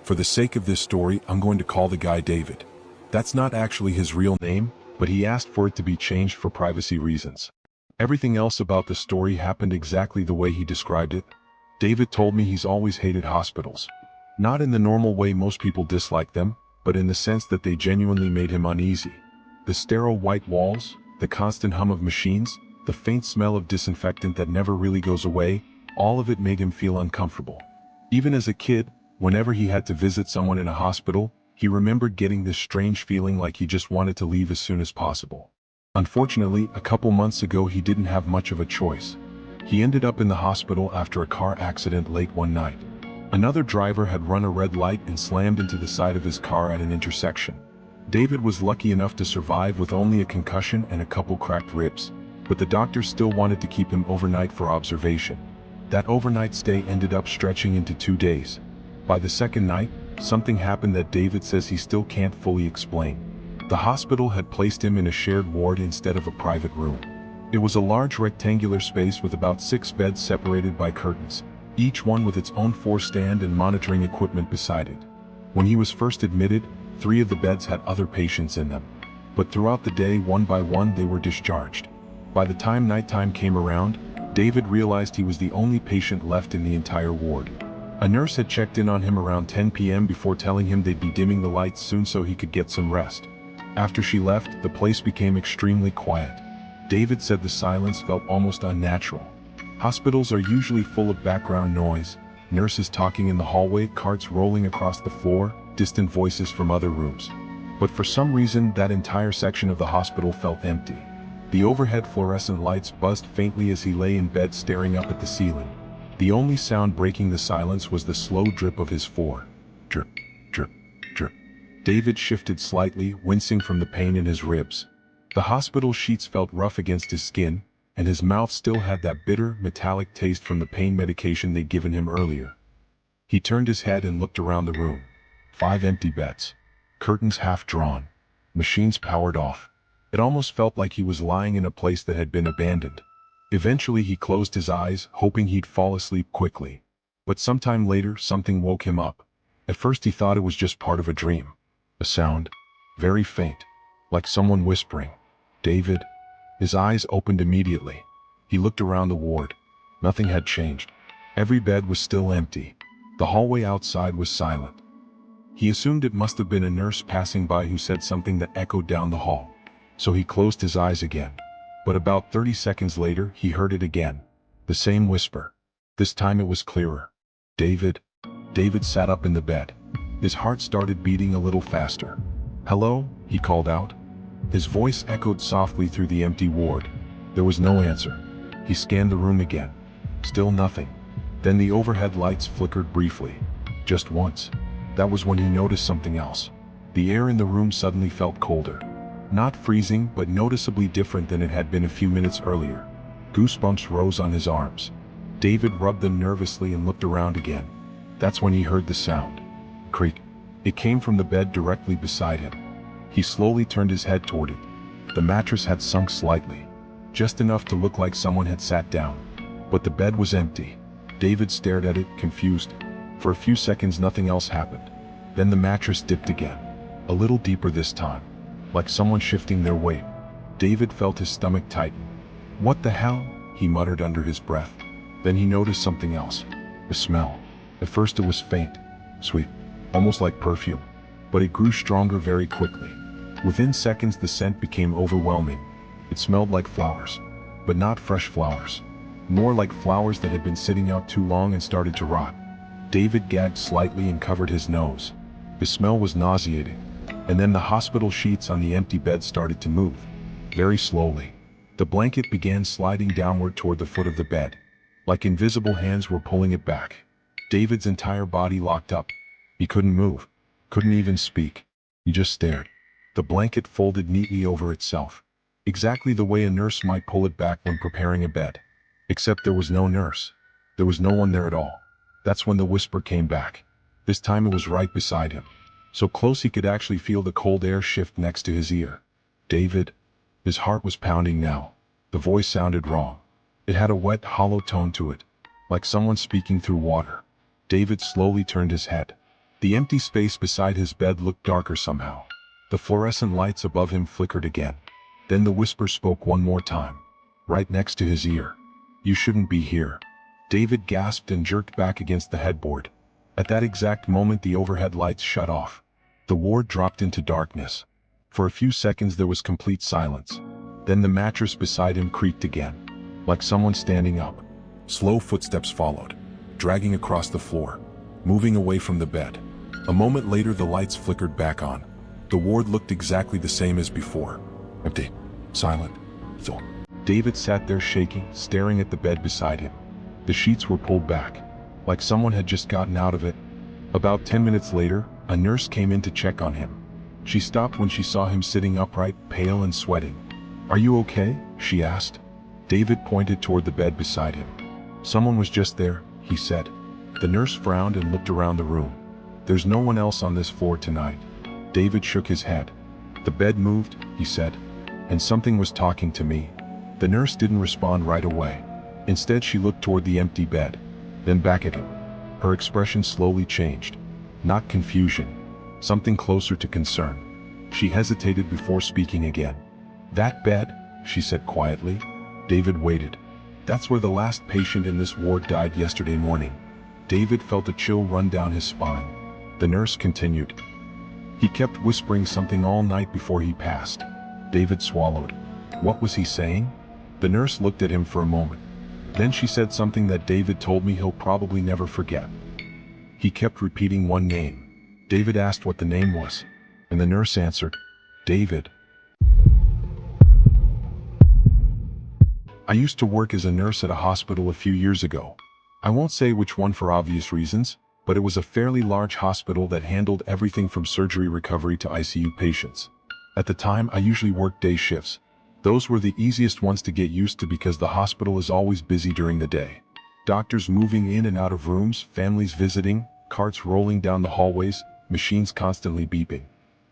For the sake of this story, I'm going to call the guy David. That's not actually his real name, but he asked for it to be changed for privacy reasons. Everything else about the story happened exactly the way he described it. David told me he's always hated hospitals. Not in the normal way most people dislike them, but in the sense that they genuinely made him uneasy. The sterile white walls, the constant hum of machines, the faint smell of disinfectant that never really goes away, all of it made him feel uncomfortable. Even as a kid, whenever he had to visit someone in a hospital, he remembered getting this strange feeling like he just wanted to leave as soon as possible. Unfortunately, a couple months ago he didn't have much of a choice. He ended up in the hospital after a car accident late one night. Another driver had run a red light and slammed into the side of his car at an intersection. David was lucky enough to survive with only a concussion and a couple cracked ribs, but the doctors still wanted to keep him overnight for observation. That overnight stay ended up stretching into 2 days. By the second night, something happened that David says he still can't fully explain. The hospital had placed him in a shared ward instead of a private room. It was a large rectangular space with about 6 beds separated by curtains, each one with its own stand and monitoring equipment beside it. When he was first admitted, 3 of the beds had other patients in them. But throughout the day, one by one, they were discharged. By the time nighttime came around, David realized he was the only patient left in the entire ward. A nurse had checked in on him around 10 p.m. before telling him they'd be dimming the lights soon so he could get some rest. After she left, the place became extremely quiet. David said the silence felt almost unnatural. Hospitals are usually full of background noise, nurses talking in the hallway, carts rolling across the floor, distant voices from other rooms. But for some reason, that entire section of the hospital felt empty. The overhead fluorescent lights buzzed faintly as he lay in bed staring up at the ceiling. The only sound breaking the silence was the slow drip of his drip, drip, drip. David shifted slightly, wincing from the pain in his ribs. The hospital sheets felt rough against his skin, and his mouth still had that bitter, metallic taste from the pain medication they'd given him earlier. He turned his head and looked around the room. 5 empty beds. Curtains half drawn. Machines powered off. It almost felt like he was lying in a place that had been abandoned. Eventually he closed his eyes, hoping he'd fall asleep quickly. But sometime later, something woke him up. At first he thought it was just part of a dream. A sound. Very faint. Like someone whispering. David. His eyes opened immediately. He looked around the ward. Nothing had changed. Every bed was still empty. The hallway outside was silent. He assumed it must have been a nurse passing by who said something that echoed down the hall. So he closed his eyes again. But about 30 seconds later, he heard it again. The same whisper. This time it was clearer. David. David sat up in the bed. His heart started beating a little faster. "Hello?" he called out. His voice echoed softly through the empty ward. There was no answer. He scanned the room again. Still nothing. Then the overhead lights flickered briefly. Just once. That was when he noticed something else. The air in the room suddenly felt colder. Not freezing, but noticeably different than it had been a few minutes earlier. Goosebumps rose on his arms. David rubbed them nervously and looked around again. That's when he heard the sound. Creak. It came from the bed directly beside him. He slowly turned his head toward it. The mattress had sunk slightly. Just enough to look like someone had sat down. But the bed was empty. David stared at it, confused. For a few seconds nothing else happened. Then the mattress dipped again. A little deeper this time. Like someone shifting their weight. David felt his stomach tighten. "What the hell?" he muttered under his breath. Then he noticed something else. The smell. At first it was faint. Sweet. Almost like perfume. But it grew stronger very quickly. Within seconds the scent became overwhelming. It smelled like flowers. But not fresh flowers. More like flowers that had been sitting out too long and started to rot. David gagged slightly and covered his nose. The smell was nauseating. And then the hospital sheets on the empty bed started to move. Very slowly. The blanket began sliding downward toward the foot of the bed. Like invisible hands were pulling it back. David's entire body locked up. He couldn't move. Couldn't even speak. He just stared. The blanket folded neatly over itself. Exactly the way a nurse might pull it back when preparing a bed. Except there was no nurse. There was no one there at all. That's when the whisper came back. This time it was right beside him. So close he could actually feel the cold air shift next to his ear. David. His heart was pounding now. The voice sounded wrong. It had a wet, hollow tone to it. Like someone speaking through water. David slowly turned his head. The empty space beside his bed looked darker somehow. The fluorescent lights above him flickered again. Then the whisper spoke one more time, right next to his ear. "You shouldn't be here." David gasped and jerked back against the headboard. At that exact moment the overhead lights shut off. The ward dropped into darkness. For a few seconds there was complete silence. Then the mattress beside him creaked again, like someone standing up. Slow footsteps followed, dragging across the floor, moving away from the bed. A moment later the lights flickered back on. The ward looked exactly the same as before. Empty. Silent. So David sat there shaking, staring at the bed beside him. The sheets were pulled back, like someone had just gotten out of it. About 10 minutes later, a nurse came in to check on him. She stopped when she saw him sitting upright, pale and sweating. "Are you okay?" she asked. David pointed toward the bed beside him. "Someone was just there," he said. The nurse frowned and looked around the room. "There's no one else on this floor tonight." David shook his head. "The bed moved," he said, "and something was talking to me." The nurse didn't respond right away. Instead she looked toward the empty bed, then back at him. Her expression slowly changed. Not confusion, something closer to concern. She hesitated before speaking again. "That bed," she said quietly. David waited. "That's where the last patient in this ward died yesterday morning." David felt a chill run down his spine. The nurse continued. "He kept whispering something all night before he passed." David swallowed. What was he saying? The nurse looked at him for a moment. Then she said something that David told me he'll probably never forget. He kept repeating one name. David asked what the name was, and the nurse answered, "David." I used to work as a nurse at a hospital a few years ago. I won't say which one for obvious reasons, but it was a fairly large hospital that handled everything from surgery recovery to ICU patients. At the time, I usually worked day shifts. Those were the easiest ones to get used to because the hospital is always busy during the day. Doctors moving in and out of rooms, families visiting, carts rolling down the hallways, machines constantly beeping.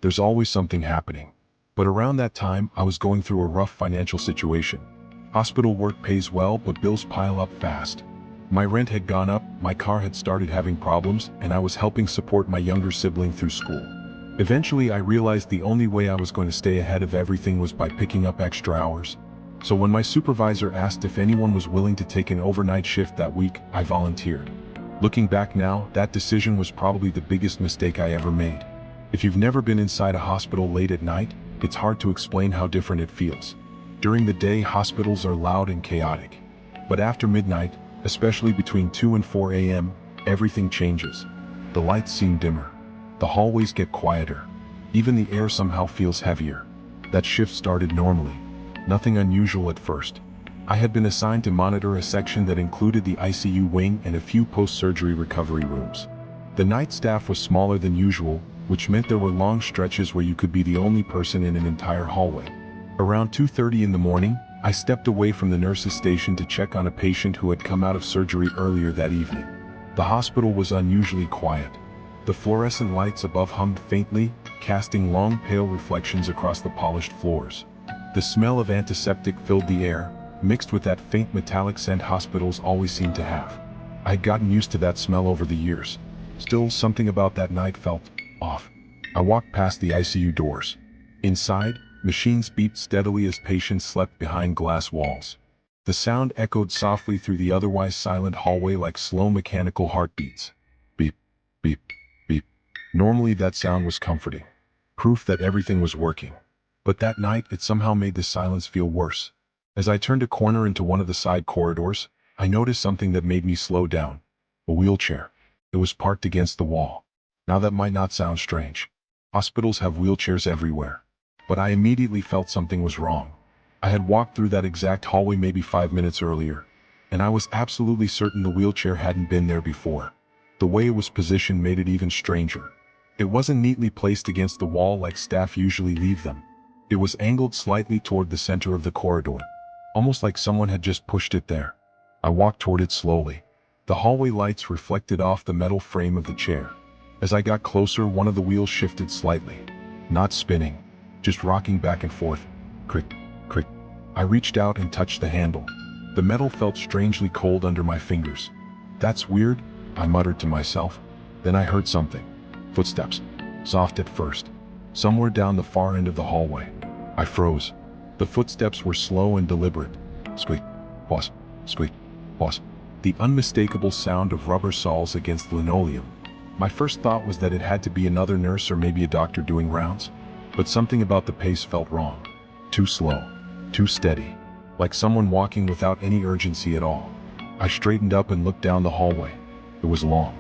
There's always something happening. But around that time, I was going through a rough financial situation. Hospital work pays well, but bills pile up fast. My rent had gone up, my car had started having problems, and I was helping support my younger sibling through school. Eventually I realized the only way I was going to stay ahead of everything was by picking up extra hours. So when my supervisor asked if anyone was willing to take an overnight shift that week, I volunteered. Looking back now, that decision was probably the biggest mistake I ever made. If you've never been inside a hospital late at night, it's hard to explain how different it feels. During the day, hospitals are loud and chaotic. But after midnight, especially between 2 and 4 a.m., everything changes. The lights seem dimmer. The hallways get quieter. Even the air somehow feels heavier. That shift started normally. Nothing unusual at first. I had been assigned to monitor a section that included the ICU wing and a few post-surgery recovery rooms. The night staff was smaller than usual, which meant there were long stretches where you could be the only person in an entire hallway. Around 2:30 in the morning, I stepped away from the nurse's station to check on a patient who had come out of surgery earlier that evening. The hospital was unusually quiet. The fluorescent lights above hummed faintly, casting long pale reflections across the polished floors. The smell of antiseptic filled the air, mixed with that faint metallic scent hospitals always seem to have. I had gotten used to that smell over the years. Still, something about that night felt off. I walked past the ICU doors. Inside, machines beeped steadily as patients slept behind glass walls. The sound echoed softly through the otherwise silent hallway like slow mechanical heartbeats. Beep, beep, beep. Normally that sound was comforting. Proof that everything was working. But that night it somehow made the silence feel worse. As I turned a corner into one of the side corridors, I noticed something that made me slow down. A wheelchair. It was parked against the wall. Now that might not sound strange. Hospitals have wheelchairs everywhere. But I immediately felt something was wrong. I had walked through that exact hallway maybe 5 minutes earlier, and I was absolutely certain the wheelchair hadn't been there before. The way it was positioned made it even stranger. It wasn't neatly placed against the wall like staff usually leave them. It was angled slightly toward the center of the corridor, almost like someone had just pushed it there. I walked toward it slowly. The hallway lights reflected off the metal frame of the chair. As I got closer, one of the wheels shifted slightly. Not spinning, just rocking back and forth. Crick, crick. I reached out and touched the handle. The metal felt strangely cold under my fingers. "That's weird," I muttered to myself. Then I heard something. Footsteps. Soft at first. Somewhere down the far end of the hallway. I froze. The footsteps were slow and deliberate. Squeak. Pause. Squeak. Pause. The unmistakable sound of rubber soles against linoleum. My first thought was that it had to be another nurse or maybe a doctor doing rounds. But something about the pace felt wrong. Too slow. Too steady. Like someone walking without any urgency at all. I straightened up and looked down the hallway. It was long.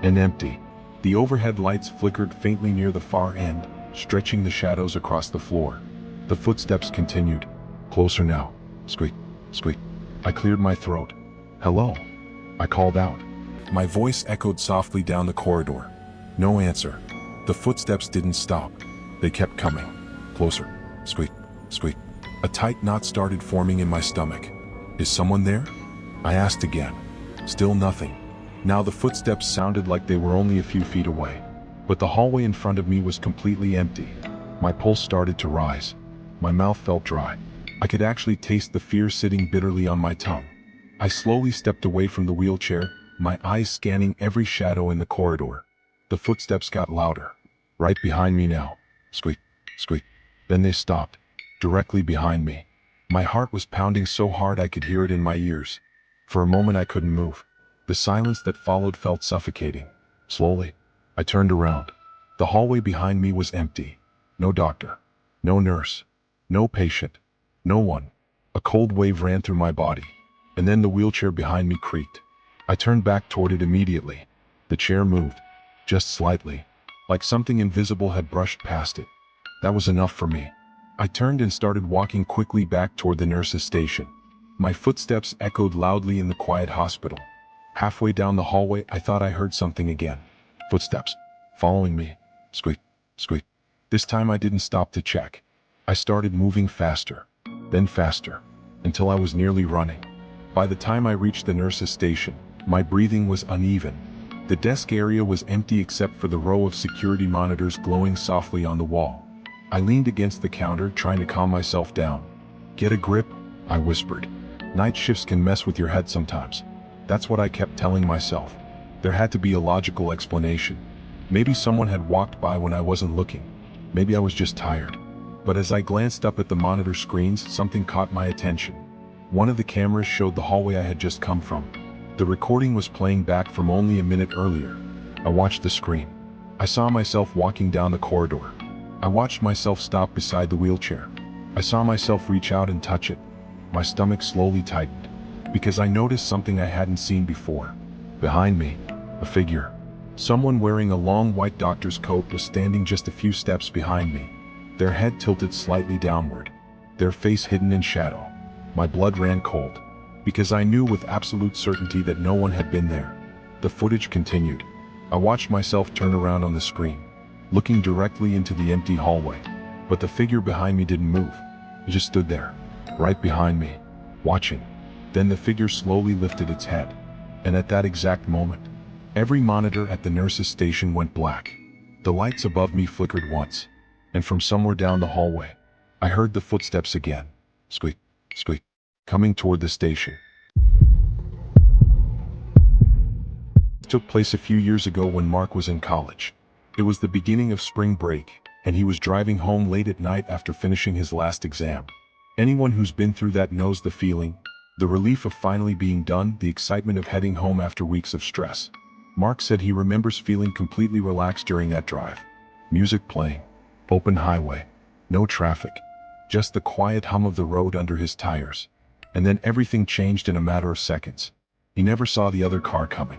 And empty. The overhead lights flickered faintly near the far end, stretching the shadows across the floor. The footsteps continued. Closer now. Squeak. Squeak. I cleared my throat. Hello. I called out. My voice echoed softly down the corridor. No answer. The footsteps didn't stop. They kept coming. Closer. Squeak. Squeak. A tight knot started forming in my stomach. Is someone there? I asked again. Still nothing. Now the footsteps sounded like they were only a few feet away. But the hallway in front of me was completely empty. My pulse started to rise. My mouth felt dry. I could actually taste the fear sitting bitterly on my tongue. I slowly stepped away from the wheelchair, my eyes scanning every shadow in the corridor. The footsteps got louder. Right behind me now. Squeak, squeak. Then they stopped. Directly behind me. My heart was pounding so hard I could hear it in my ears. For a moment I couldn't move. The silence that followed felt suffocating. Slowly, I turned around. The hallway behind me was empty. No doctor. No nurse. No patient. No one. A cold wave ran through my body. And then the wheelchair behind me creaked. I turned back toward it immediately. The chair moved. Just slightly. Like something invisible had brushed past it. That was enough for me. I turned and started walking quickly back toward the nurse's station. My footsteps echoed loudly in the quiet hospital. Halfway down the hallway, I thought I heard something again. Footsteps. Following me. Squeak, squeak. This time I didn't stop to check. I started moving faster. Then faster. Until I was nearly running. By the time I reached the nurse's station, my breathing was uneven. The desk area was empty except for the row of security monitors glowing softly on the wall. I leaned against the counter, trying to calm myself down. Get a grip, I whispered. Night shifts can mess with your head sometimes. That's what I kept telling myself. There had to be a logical explanation. Maybe someone had walked by when I wasn't looking. Maybe I was just tired. But as I glanced up at the monitor screens, something caught my attention. One of the cameras showed the hallway I had just come from. The recording was playing back from only a minute earlier. I watched the screen. I saw myself walking down the corridor. I watched myself stop beside the wheelchair. I saw myself reach out and touch it. My stomach slowly tightened, because I noticed something I hadn't seen before. Behind me, a figure. Someone wearing a long white doctor's coat was standing just a few steps behind me. Their head tilted slightly downward, their face hidden in shadow. My blood ran cold, because I knew with absolute certainty that no one had been there. The footage continued. I watched myself turn around on the screen, looking directly into the empty hallway. But the figure behind me didn't move. It just stood there, right behind me, watching. Then the figure slowly lifted its head. And at that exact moment, every monitor at the nurse's station went black. The lights above me flickered once. And from somewhere down the hallway, I heard the footsteps again. Squeak, squeak, coming toward the station. It took place a few years ago when Mark was in college. It was the beginning of spring break, and he was driving home late at night after finishing his last exam. Anyone who's been through that knows the feeling. The relief of finally being done, the excitement of heading home after weeks of stress. Mark said he remembers feeling completely relaxed during that drive. Music playing. Open highway. No traffic. Just the quiet hum of the road under his tires. And then everything changed in a matter of seconds. He never saw the other car coming.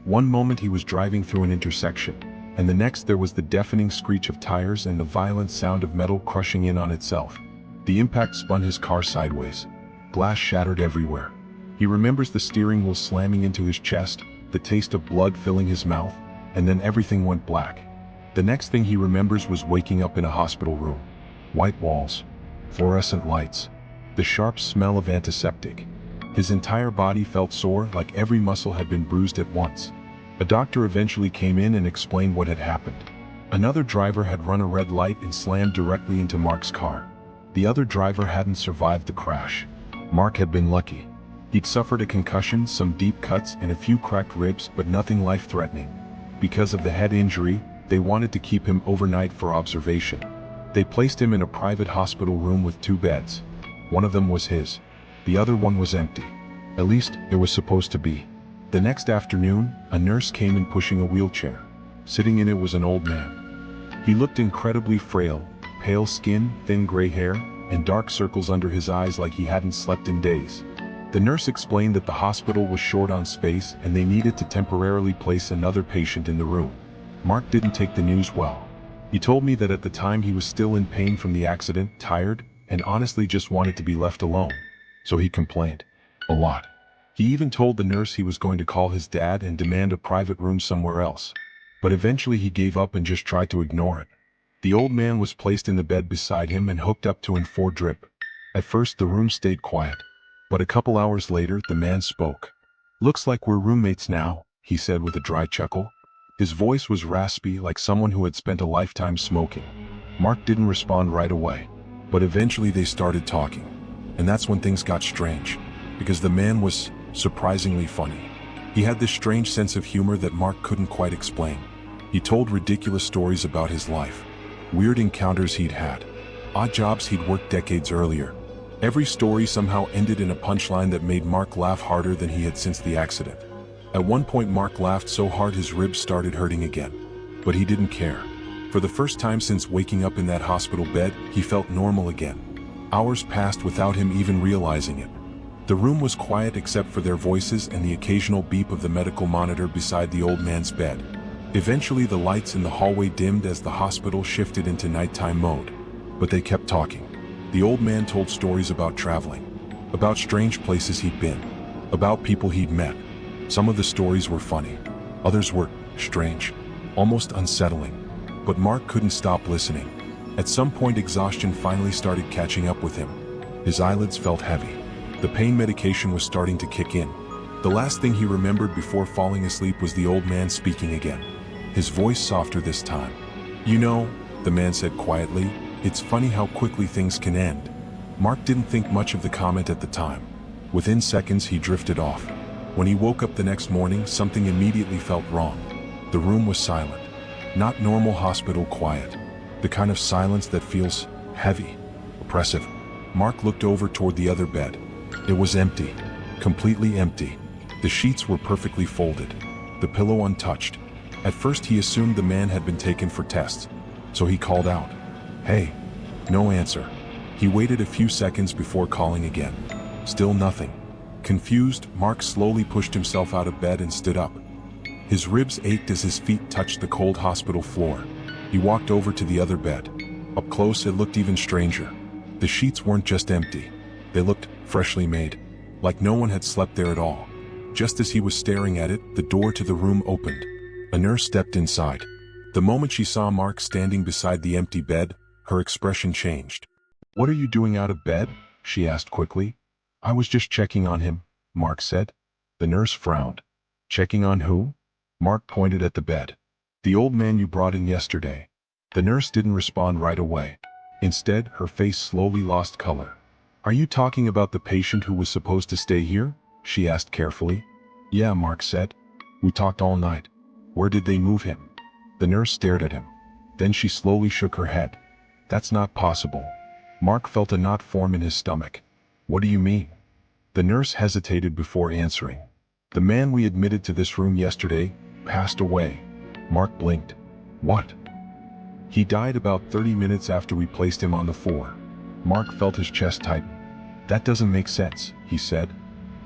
One moment he was driving through an intersection, and the next there was the deafening screech of tires and the violent sound of metal crushing in on itself. The impact spun his car sideways. Glass shattered everywhere. He remembers the steering wheel slamming into his chest, the taste of blood filling his mouth, and then everything went black. The next thing he remembers was waking up in a hospital room. White walls. Fluorescent lights. The sharp smell of antiseptic. His entire body felt sore, like every muscle had been bruised at once. A doctor eventually came in and explained what had happened. Another driver had run a red light and slammed directly into Mark's car. The other driver hadn't survived the crash. Mark had been lucky. He'd suffered a concussion, some deep cuts, and a few cracked ribs, but nothing life-threatening. Because of the head injury, They wanted to keep him overnight for observation. They placed him in a private hospital room with 2 beds. One of them was his. The other one was empty. At least, it was supposed to be. The next afternoon, a nurse came in pushing a wheelchair. Sitting in it was an old man. He looked incredibly frail, pale skin, thin gray hair, and dark circles under his eyes like he hadn't slept in days. The nurse explained that the hospital was short on space and they needed to temporarily place another patient in the room. Mark didn't take the news well. He told me that at the time he was still in pain from the accident, tired, and honestly just wanted to be left alone. So he complained. A lot. He even told the nurse he was going to call his dad and demand a private room somewhere else. But eventually he gave up and just tried to ignore it. The old man was placed in the bed beside him and hooked up to an 4-drip. At first the room stayed quiet. But a couple hours later the man spoke. "Looks like we're roommates now," he said with a dry chuckle. His voice was raspy like someone who had spent a lifetime smoking. Mark didn't respond right away. But eventually they started talking. And that's when things got strange. Because the man was surprisingly funny. He had this strange sense of humor that Mark couldn't quite explain. He told ridiculous stories about his life. Weird encounters he'd had. Odd jobs he'd worked decades earlier. Every story somehow ended in a punchline that made Mark laugh harder than he had since the accident. At one point Mark laughed so hard his ribs started hurting again. But he didn't care. For the first time since waking up in that hospital bed, he felt normal again. Hours passed without him even realizing it. The room was quiet except for their voices and the occasional beep of the medical monitor beside the old man's bed. Eventually the lights in the hallway dimmed as the hospital shifted into nighttime mode. But they kept talking. The old man told stories about traveling. About strange places he'd been. About people he'd met. Some of the stories were funny. Others were strange. Almost unsettling. But Mark couldn't stop listening. At some point exhaustion finally started catching up with him. His eyelids felt heavy. The pain medication was starting to kick in. The last thing he remembered before falling asleep was the old man speaking again. His voice softer this time. "You know," the man said quietly, "it's funny how quickly things can end." Mark didn't think much of the comment at the time. Within seconds he drifted off. When he woke up the next morning, something immediately felt wrong. The room was silent. Not normal hospital quiet. The kind of silence that feels heavy, oppressive. Mark looked over toward the other bed. It was empty. Completely empty. The sheets were perfectly folded. The pillow untouched. At first he assumed the man had been taken for tests. So he called out, "Hey." No answer. He waited a few seconds before calling again. Still nothing. Confused, Mark slowly pushed himself out of bed and stood up. His ribs ached as his feet touched the cold hospital floor. He walked over to the other bed. Up close it looked even stranger. The sheets weren't just empty. They looked freshly made. Like no one had slept there at all. Just as he was staring at it, the door to the room opened. A nurse stepped inside. The moment she saw Mark standing beside the empty bed, her expression changed. "What are you doing out of bed?" she asked quickly. "I was just checking on him," Mark said. The nurse frowned. "Checking on who?" Mark pointed at the bed. "The old man you brought in yesterday." The nurse didn't respond right away. Instead, her face slowly lost color. "Are you talking about the patient who was supposed to stay here?" she asked carefully. "Yeah," Mark said. "We talked all night." "Where did they move him?" The nurse stared at him. Then she slowly shook her head. "That's not possible." Mark felt a knot form in his stomach. "What do you mean?" The nurse hesitated before answering. "The man we admitted to this room yesterday passed away." Mark blinked. "What?" "He died about 30 minutes after we placed him on the floor." Mark felt his chest tighten. "That doesn't make sense," he said.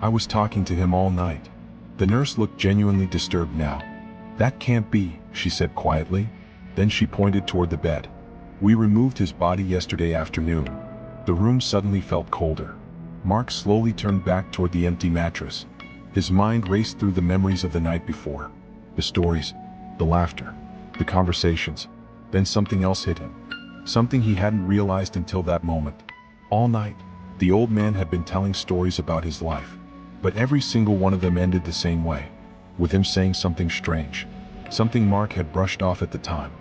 "I was talking to him all night." The nurse looked genuinely disturbed now. "That can't be," she said quietly. Then she pointed toward the bed. "We removed his body yesterday afternoon." The room suddenly felt colder. Mark slowly turned back toward the empty mattress. His mind raced through the memories of the night before. The stories, the laughter, the conversations. Then something else hit him. Something he hadn't realized until that moment. All night, the old man had been telling stories about his life. But every single one of them ended the same way. With him saying something strange. Something Mark had brushed off at the time.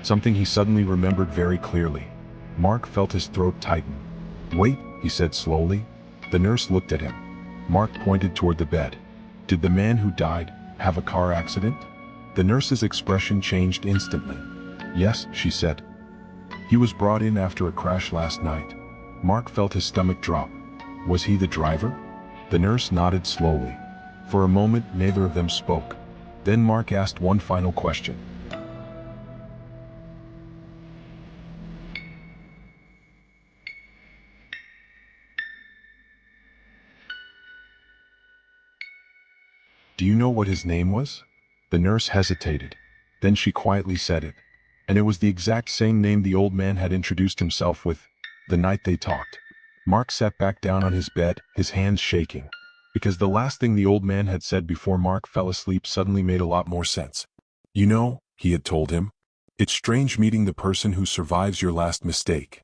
Something he suddenly remembered very clearly. Mark felt his throat tighten. "Wait," he said slowly. The nurse looked at him. Mark pointed toward the bed. "Did the man who died have a car accident?" The nurse's expression changed instantly. Yes, she said. He was brought in after a crash last night. Mark felt his stomach drop. Was he the driver? The nurse nodded slowly. For a moment, neither of them spoke. Then Mark asked one final question. Do you know what his name was? The nurse hesitated. Then she quietly said it. And it was the exact same name the old man had introduced himself with, the night they talked. Mark sat back down on his bed, his hands shaking. Because the last thing the old man had said before Mark fell asleep suddenly made a lot more sense. You know, he had told him, it's strange meeting the person who survives your last mistake.